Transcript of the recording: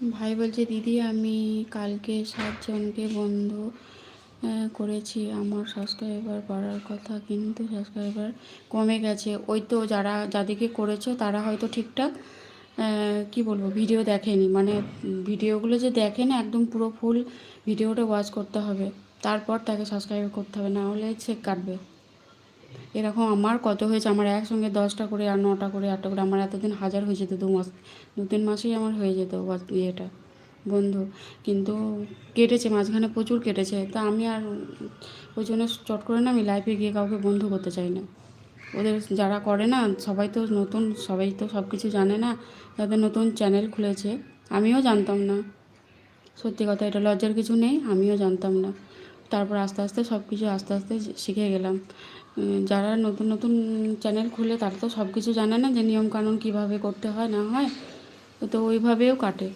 ভাই বলছে, দিদি আমি কালকে 7 জনকে বন্ধু করেছি। আমার সাবস্ক্রাইবার বাড়ার কথা, কিন্তু সাবস্ক্রাইবার কমে গেছে। ওই তো যাদেরকে করেছো তারা হয়তো ঠিকঠাক কি বলবো ভিডিও দেখেনি, মানে ভিডিওগুলো যে দেখে না একদম পুরো ফুল ভিডিওটা ওয়াচ করতে হবে, তারপর তাকে সাবস্ক্রাইব করতে হবে, না হলে সে কাটবে। এরকম আমার কত হয়েছে, আমার একসঙ্গে 10টা করে আর 9টা করে 8টা করে, আমার এতদিন 1000 হয়ে যেত, 2 মাস 2-3 মাসেই আমার হয়ে যেত ইয়েটা বন্ধু। কিন্তু কেটেছে মাঝখানে, প্রচুর কেটেছে, তা আমি আর ওই জন্য চট করে না আমি লাইফে গিয়ে কাউকে বন্ধু করতে চাই না। ওদের যারা করে না সবাই তো নতুন, সবাই তো সব কিছু জানে না। যাদের নতুন চ্যানেল খুলেছে, আমিও জানতাম না, সত্যি কথা, এটা লজ্জার কিছু নেই, আমিও জানতাম না। তারপর আস্তে আস্তে সব কিছু আস্তে আস্তে শিখে গেলাম। যারা নতুন নতুন চ্যানেল খুলে তারা তো সব কিছু জানে না যে নিয়মকানুন কীভাবে করতে হয় না হয়, তো ওইভাবেও কাটে।